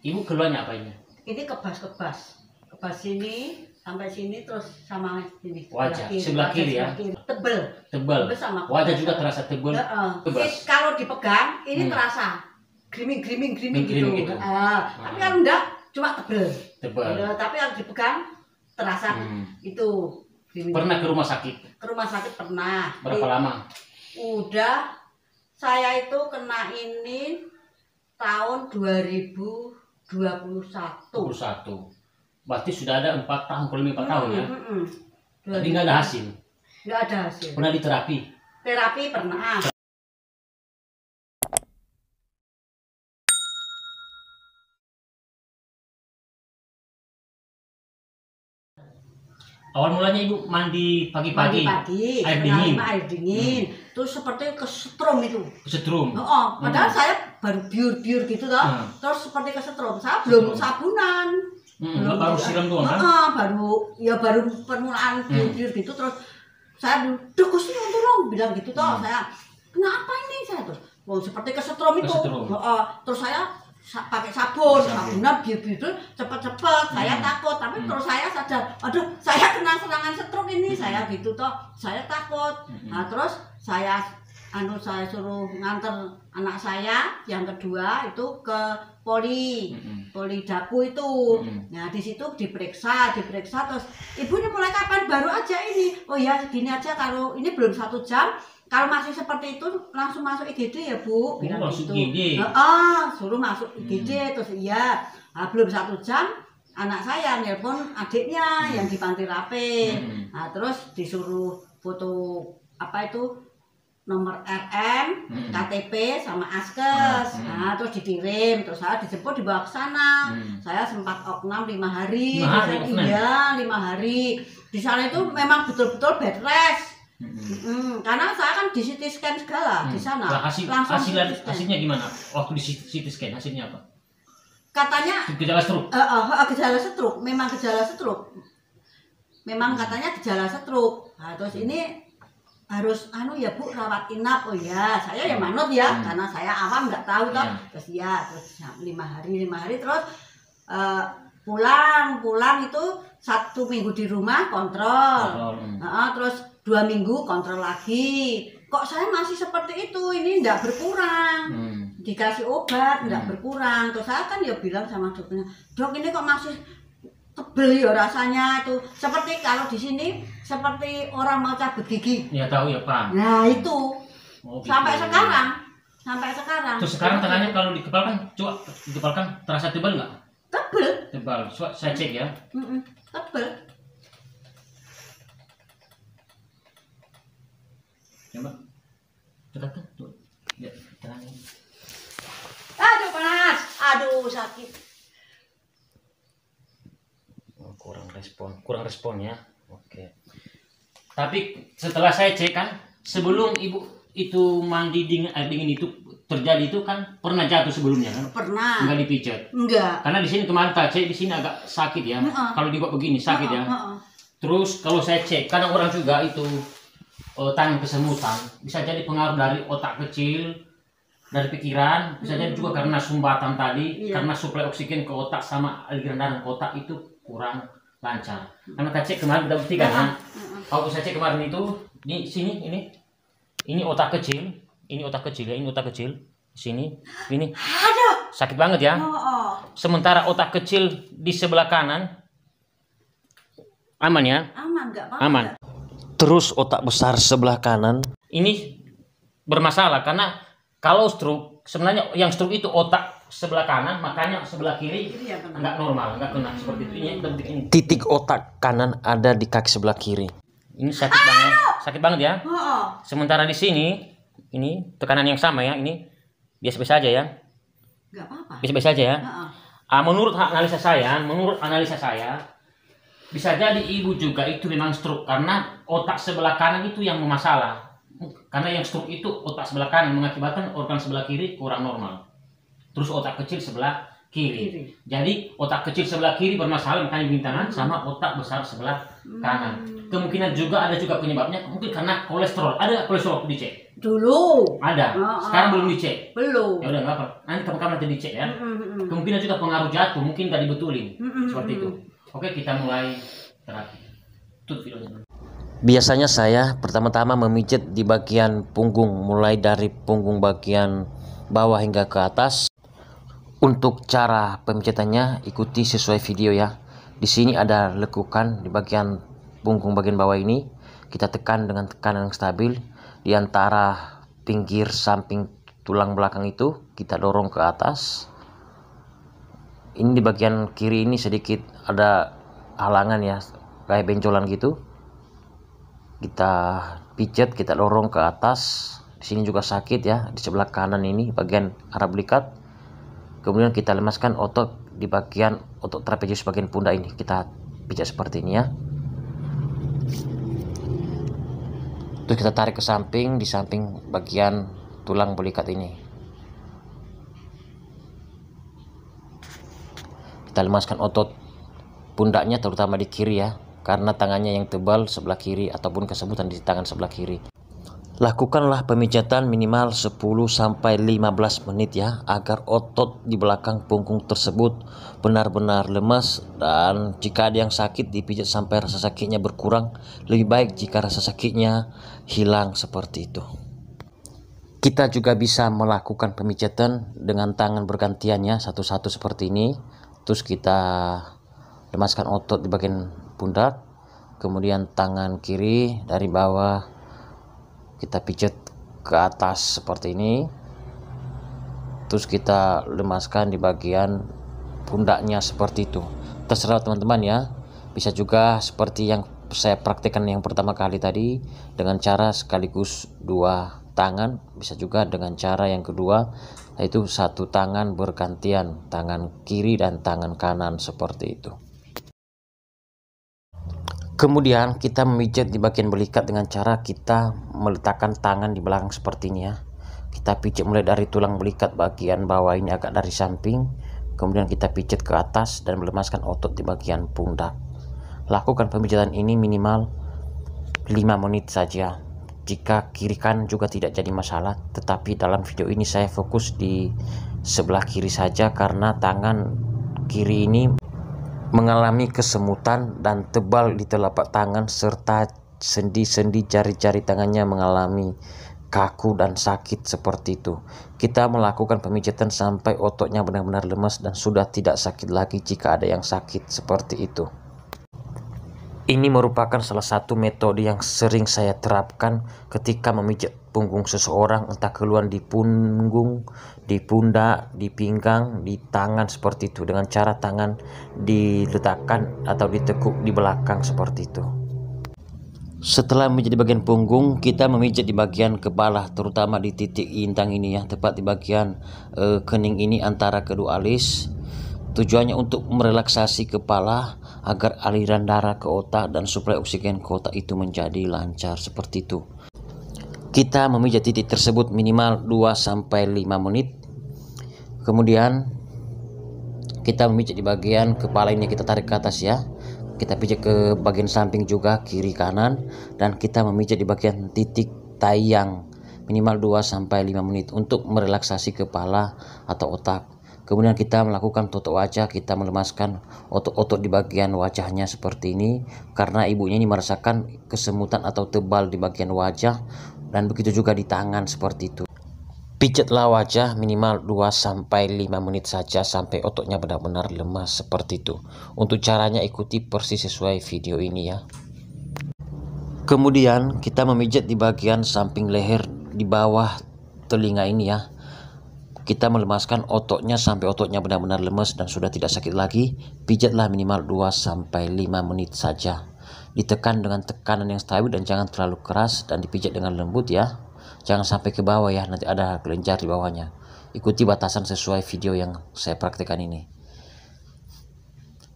Ibu keluarnya apa ini? Ini kebas sini sampai sini terus sama sini. Wajah sebelah kiri ya. Tebal. Sama wajah juga terasa tebal. Kalau dipegang ini terasa griming gitu. Tapi kalau enggak cuma tebal. Tapi kalau dipegang terasa itu. Pernah ke rumah sakit? Ke rumah sakit pernah. Berapa lama? Udah, saya itu kena ini tahun 2021. Berarti sudah ada 4 tahun, kurang lebih 4 tahun ya? Jadi nggak ada hasil? Nggak ada hasil. Pernah di terapi? Terapi pernah. Awal mulanya Ibu mandi pagi-pagi? Air dingin. Terus seperti kesetrum itu. Kesetrum? Padahal saya baru biur gitu toh. Terus seperti kesetrum. Saya belum sabunan. Baru siram doang kan? Baru permulaan biur gitu. Terus saya bilang, "Duh Gusti tolong," bilang gitu toh. Saya, "Kenapa ini?" Saya terus, seperti kesetrum itu. Terus saya pakai sabunan biur cepet-cepet. Saya takut, tapi terus saya sadar, aduh saya kena serangan stroke ini. Saya gitu toh, saya takut. Nah terus saya suruh nganter anak saya yang kedua itu ke poli Daku itu. Nah di situ diperiksa terus, "Ibunya mulai kapan?" "Baru aja ini." "Oh ya segini aja, kalau ini belum 1 jam. Kalau masih seperti itu langsung masuk IGD ya Bu," bilang gitu. Suruh masuk IGD. Terus iya, belum 1 jam anak saya nelpon adiknya yang di Panti Rapih. Nah terus disuruh foto nomor RM, KTP sama askes. Nah terus dikirim, terus saya dijemput dibawa ke sana. Saya sempat opnam 5 hari. 5 hari. Di sana itu memang betul-betul bed rest. Karena saya kan di CT scan segala di sana. Hasilnya gimana? Waktu di CT scan hasilnya apa? Katanya gejala stroke. Gejala stroke, memang gejala stroke. Memang katanya gejala stroke. Nah, terus ini harus ya Bu rawat inap. Oh ya, saya ya manut ya, karena saya awam nggak tahu toh. Terus 5 hari terus pulang itu 1 minggu di rumah kontrol. Terus 2 minggu kontrol lagi. Kok saya masih seperti itu, ini enggak berkurang. Dikasih obat enggak berkurang. Terus saya kan ya bilang sama dokternya, "Dok, ini kok masih tebel ya rasanya itu. Seperti kalau di sini seperti orang mau cabut gigi." Ya tahu ya Pak. Nah itu sampai sekarang. Terus sekarang tangannya kalau dikepalkan terasa tebal nggak? Tebal. Saya cek ya. Tebel. Coba. Dekat tuh. Ya, tangannya. Aduh panas. Aduh sakit. Kurang respon ya. Oke. Tapi setelah saya cek kan, sebelum Ibu itu mandi air dingin itu terjadi itu kan pernah jatuh sebelumnya kan? Pernah. Enggak dipijat? Enggak. Karena di sini kemarin tak cek, di sini agak sakit ya. Kalau dibuat begini sakit ya. Terus kalau saya cek, kadang orang juga itu tangan kesemutan, bisa jadi pengaruh dari otak kecil, dari pikiran, bisa jadi juga karena sumbatan tadi, karena suplai oksigen ke otak sama aliran darah ke otak itu kurang lancar. Karena kita cek kemarin kita buktikan kan, kalau saya cek kemarin itu di sini ini otak kecil, ini otak kecil ya, ini otak kecil, di sini, ini sakit banget ya. Sementara otak kecil di sebelah kanan aman ya? Aman, nggak apa-apa. Aman. Terus otak besar sebelah kanan ini bermasalah karena kalau stroke sebenarnya yang stroke itu otak sebelah kanan, makanya sebelah kiri nggak normal, nggak kena seperti itu. Ini titik otak kanan ada di kaki sebelah kiri. Ini sakit banget ya. Sementara di sini ini tekanan yang sama ya, ini biasa-biasa aja ya. Nggak apa-apa. Biasa-biasa aja ya. Menurut analisa saya bisa jadi Ibu juga itu memang stroke karena otak sebelah kanan itu yang bermasalah. Karena yang stroke itu otak sebelah kanan mengakibatkan organ sebelah kiri kurang normal. Terus otak kecil sebelah kiri. Jadi otak kecil sebelah kiri bermasalah, makanya bintangan, sama otak besar sebelah kanan. Kemungkinan juga ada juga penyebabnya mungkin karena kolesterol. Ada kolesterol dicek? Dulu Ada. Sekarang belum dicek. belum. Ya udah nggak apa. Nanti kapan nanti dicek ya. Kemungkinan juga pengaruh jatuh, mungkin nggak dibetulin. Seperti itu. Oke, kita mulai terapi. Tutup videonya. Biasanya saya pertama-tama memijat di bagian punggung, mulai dari punggung bagian bawah hingga ke atas. Untuk cara pemijatannya ikuti sesuai video ya. Di sini ada lekukan di bagian punggung bagian bawah ini. Kita tekan dengan tekanan yang stabil di antara pinggir samping tulang belakang itu, kita dorong ke atas. Ini di bagian kiri ini sedikit ada halangan ya, kayak benjolan gitu. Kita pijat, kita dorong ke atas. Di sini juga sakit ya, di sebelah kanan ini bagian arah belikat. Kemudian kita lemaskan otot di bagian otot trapezius bagian pundak ini. Kita pijat seperti ini ya. Terus kita tarik ke samping, di samping bagian tulang belikat ini. Kita lemaskan otot pundaknya terutama di kiri ya, karena tangannya yang tebal sebelah kiri ataupun kesemutan di tangan sebelah kiri. Lakukanlah pemijatan minimal 10-15 menit ya, agar otot di belakang punggung tersebut benar-benar lemas, dan jika ada yang sakit dipijat sampai rasa sakitnya berkurang. Lebih baik jika rasa sakitnya hilang seperti itu. Kita juga bisa melakukan pemijatan dengan tangan bergantian ya, satu-satu seperti ini. Terus kita lemaskan otot di bagian pundak, kemudian tangan kiri dari bawah kita pijat ke atas seperti ini. Terus kita lemaskan di bagian pundaknya seperti itu. Terserah teman-teman ya. Bisa juga seperti yang saya praktekkan yang pertama kali tadi, dengan cara sekaligus dua tangan. Bisa juga dengan cara yang kedua, yaitu satu tangan bergantian, tangan kiri dan tangan kanan seperti itu. Kemudian kita memijat di bagian belikat dengan cara kita meletakkan tangan di belakang seperti ini ya. Kita pijat mulai dari tulang belikat bagian bawah ini agak dari samping, kemudian kita pijat ke atas dan melemaskan otot di bagian pundak. Lakukan pemijatan ini minimal 5 menit saja. Jika kiri kanan juga tidak jadi masalah, tetapi dalam video ini saya fokus di sebelah kiri saja karena tangan kiri ini mengalami kesemutan dan tebal di telapak tangan, serta sendi-sendi jari-jari tangannya mengalami kaku dan sakit seperti itu. Kita melakukan pemijatan sampai ototnya benar-benar lemas dan sudah tidak sakit lagi jika ada yang sakit seperti itu. Ini merupakan salah satu metode yang sering saya terapkan ketika memijat punggung seseorang, entah keluhan di punggung, di pundak, di pinggang, di tangan seperti itu, dengan cara tangan diletakkan atau ditekuk di belakang seperti itu. Setelah memijat di bagian punggung, kita memijat di bagian kepala, terutama di titik intang ini ya, tepat di bagian kening ini antara kedua alis. Tujuannya untuk merelaksasi kepala agar aliran darah ke otak dan suplai oksigen ke otak itu menjadi lancar seperti itu. Kita memijat titik tersebut minimal 2-5 menit. Kemudian kita memijat di bagian kepala ini, kita tarik ke atas ya. Kita pijat ke bagian samping juga, kiri kanan, dan kita memijat di bagian titik tayang minimal 2-5 menit untuk merelaksasi kepala atau otak. Kemudian kita melakukan tutup wajah, kita melemaskan otot-otot di bagian wajahnya seperti ini, karena ibunya ini merasakan kesemutan atau tebal di bagian wajah, dan begitu juga di tangan seperti itu. Pijatlah wajah minimal 2-5 menit saja sampai ototnya benar-benar lemas seperti itu. Untuk caranya ikuti persis sesuai video ini ya. Kemudian kita memijat di bagian samping leher di bawah telinga ini ya. Kita melemaskan ototnya sampai ototnya benar-benar lemas dan sudah tidak sakit lagi. Pijatlah minimal 2-5 menit saja. Ditekan dengan tekanan yang stabil dan jangan terlalu keras, dan dipijat dengan lembut ya. Jangan sampai ke bawah ya, nanti ada kelenjar di bawahnya. Ikuti batasan sesuai video yang saya praktekkan ini.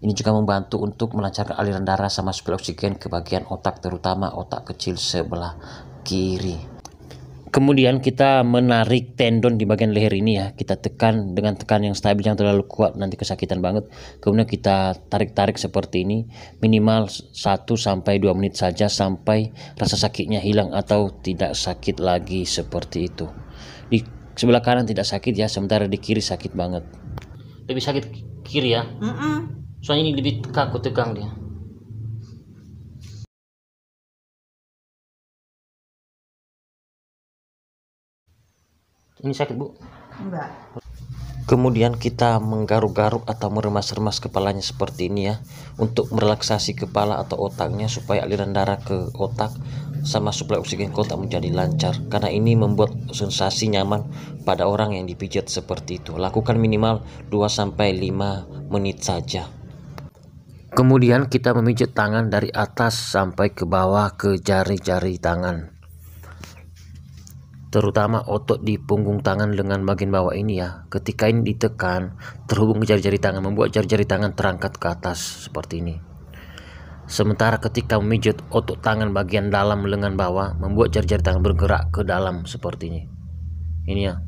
Ini juga membantu untuk melancarkan aliran darah sama suplai oksigen ke bagian otak, terutama otak kecil sebelah kiri. Kemudian kita menarik tendon di bagian leher ini ya, kita tekan dengan tekan yang stabil, jangan terlalu kuat nanti kesakitan banget. Kemudian kita tarik-tarik seperti ini minimal 1-2 menit saja sampai rasa sakitnya hilang atau tidak sakit lagi seperti itu. Di sebelah kanan tidak sakit ya, sementara di kiri sakit banget. Lebih sakit kiri ya. Soalnya ini lebih kaku tegang dia. Ini sakit, Bu? Enggak. Kemudian kita menggaruk-garuk atau meremas-remas kepalanya seperti ini ya, untuk merelaksasi kepala atau otaknya supaya aliran darah ke otak sama suplai oksigen ke otak menjadi lancar. Karena ini membuat sensasi nyaman pada orang yang dipijat seperti itu. Lakukan minimal 2-5 menit saja. Kemudian kita memijat tangan dari atas sampai ke bawah ke jari-jari tangan. Terutama otot di punggung tangan dengan bagian bawah ini ya. Ketika ini ditekan, terhubung ke jari-jari tangan, membuat jari-jari tangan terangkat ke atas seperti ini. Sementara ketika memijat otot tangan bagian dalam lengan bawah, membuat jari-jari tangan bergerak ke dalam seperti ini. Ini ya.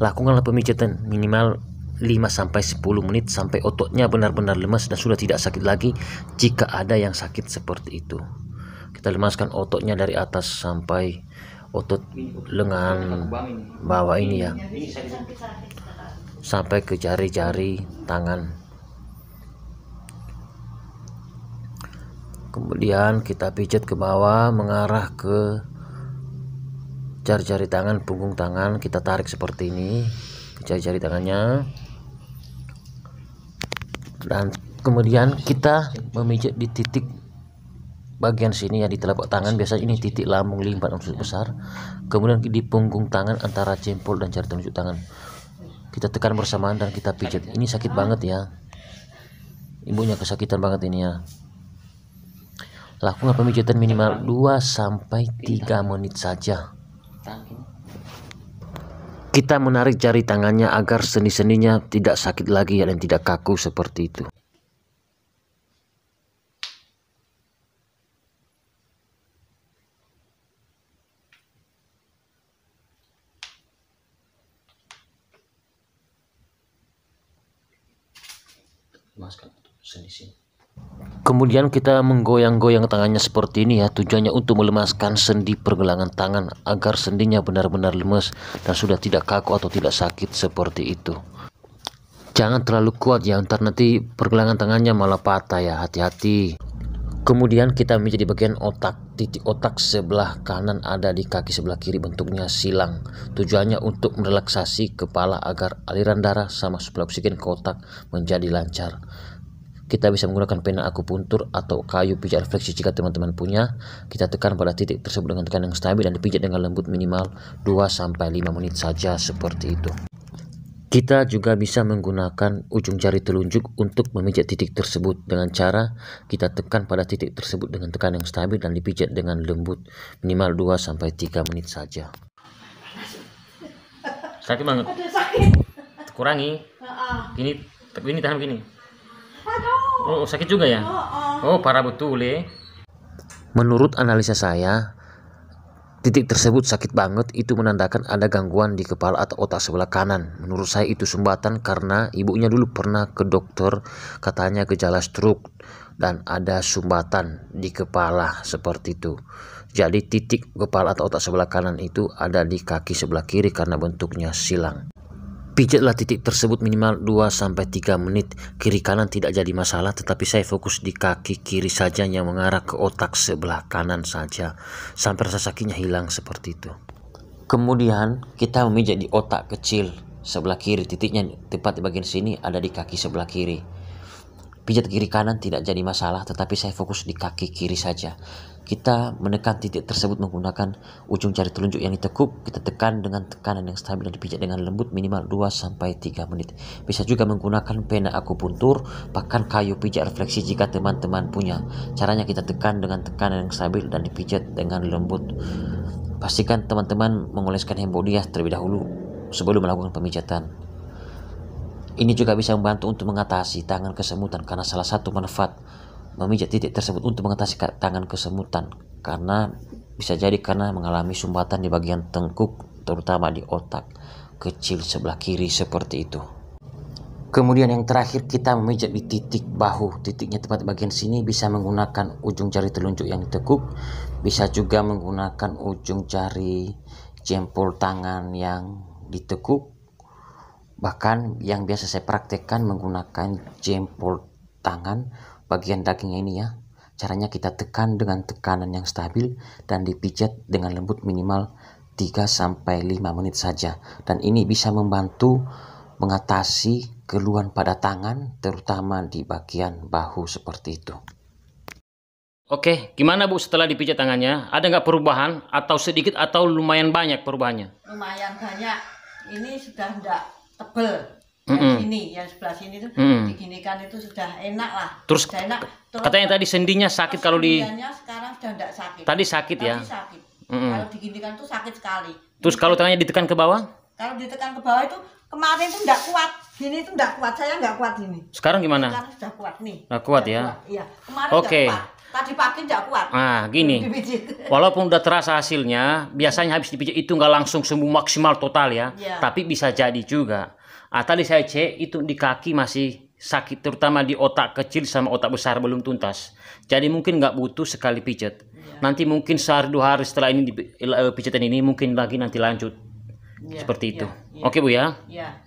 Lakukanlah pemijatan minimal 5-10 menit sampai ototnya benar-benar lemas dan sudah tidak sakit lagi jika ada yang sakit seperti itu. Kita lemaskan ototnya dari atas sampai otot lengan bawah ini ya, sampai ke jari-jari tangan. Kemudian kita pijat ke bawah mengarah ke jari-jari tangan, punggung tangan. Kita tarik seperti ini ke jari-jari tangannya, dan kemudian kita memijat di titik bagian sini ya, di telapak tangan. Biasanya ini titik lambung limpat unsur besar. Kemudian di punggung tangan antara jempol dan jari telunjuk tangan, kita tekan bersamaan dan kita pijat. Ini sakit banget ya, ibunya kesakitan banget ini ya. Lakukan pemijatan minimal 2-3 menit saja. Kita menarik jari tangannya agar sendi-sendinya tidak sakit lagi dan tidak kaku seperti itu. Kemudian kita menggoyang-goyang tangannya seperti ini ya, tujuannya untuk melemaskan sendi pergelangan tangan agar sendinya benar-benar lemas dan sudah tidak kaku atau tidak sakit seperti itu. Jangan terlalu kuat ya, ntar nanti pergelangan tangannya malah patah ya, hati-hati. Kemudian kita memijat di bagian otak. Titik otak sebelah kanan ada di kaki sebelah kiri, bentuknya silang. Tujuannya untuk merelaksasi kepala agar aliran darah sama suplai oksigen ke otak menjadi lancar. Kita bisa menggunakan pena akupuntur atau kayu pijat refleksi jika teman-teman punya. Kita tekan pada titik tersebut dengan tekanan yang stabil dan dipijat dengan lembut minimal 2-5 menit saja seperti itu. Kita juga bisa menggunakan ujung jari telunjuk untuk memijat titik tersebut dengan cara kita tekan pada titik tersebut dengan tekanan yang stabil dan dipijat dengan lembut minimal 2-3 menit saja. Sakit banget. Kurangi. Ini tahan begini. Oh, sakit juga ya? Oh, parah betul ya. Menurut analisa saya, titik tersebut sakit banget, itu menandakan ada gangguan di kepala atau otak sebelah kanan. Menurut saya itu sumbatan karena ibunya dulu pernah ke dokter, katanya gejala stroke dan ada sumbatan di kepala seperti itu. Jadi titik kepala atau otak sebelah kanan itu ada di kaki sebelah kiri karena bentuknya silang. Pijatlah titik tersebut minimal 2-3 menit. Kiri kanan tidak jadi masalah, tetapi saya fokus di kaki kiri saja yang mengarah ke otak sebelah kanan saja sampai rasa sakitnya hilang seperti itu. Kemudian kita memijat di otak kecil sebelah kiri, titiknya tepat di bagian sini ada di kaki sebelah kiri. Pijat kiri kanan tidak jadi masalah, tetapi saya fokus di kaki kiri saja. Kita menekan titik tersebut menggunakan ujung jari telunjuk yang ditekuk. Kita tekan dengan tekanan yang stabil dan dipijat dengan lembut minimal 2-3 menit. Bisa juga menggunakan pena akupuntur, bahkan kayu pijat refleksi jika teman-teman punya. Caranya kita tekan dengan tekanan yang stabil dan dipijat dengan lembut. Pastikan teman-teman mengoleskan hemodiah terlebih dahulu sebelum melakukan pemijatan. Ini juga bisa membantu untuk mengatasi tangan kesemutan karena salah satu manfaat memijat titik tersebut untuk mengatasi tangan kesemutan, karena Bisa jadi karena mengalami sumbatan di bagian tengkuk, terutama di otak kecil sebelah kiri seperti itu. Kemudian yang terakhir, kita memijat di titik bahu. Titiknya tepat bagian sini, bisa menggunakan ujung jari telunjuk yang ditekuk, bisa juga menggunakan ujung jari jempol tangan yang ditekuk. Bahkan yang biasa saya praktekkan menggunakan jempol tangan bagian dagingnya ini ya. Caranya kita tekan dengan tekanan yang stabil dan dipijat dengan lembut minimal 3-5 menit saja. Dan ini bisa membantu mengatasi keluhan pada tangan, terutama di bagian bahu seperti itu. Oke, gimana Bu setelah dipijat tangannya? Ada nggak perubahan atau sedikit atau lumayan banyak perubahannya? Lumayan banyak. Ini sudah enggak tebel. Yang sini, yang sebelah sini tuh diginikan itu sudah enak lah. Terus, enak. Terus katanya tadi sendinya sakit kalau di... sekarang sudah enggak sakit. Tadi sakit ya? Tadi sakit. Kalau diginikan tuh sakit sekali. Terus kalau tangannya ditekan ke bawah? Kalau ditekan ke bawah itu kemarin tuh enggak kuat. Gini tuh enggak kuat, saya enggak kuat ini. Sekarang gimana? Sekarang sudah kuat nih. Nah, kuat sudah ya? Kuat. Iya, kemarin Oke. enggak kuat. Tadi pagi enggak kuat. Nah, gini. Walaupun udah terasa hasilnya, biasanya habis dipijat itu nggak langsung sembuh maksimal total ya. Tapi bisa jadi juga. Tadi saya cek itu di kaki masih sakit, terutama di otak kecil sama otak besar belum tuntas. Jadi mungkin nggak butuh sekali pijat. Nanti mungkin sehari 2 hari setelah ini pijatan ini mungkin lagi nanti lanjut. Seperti itu. Oke Bu ya. Iya.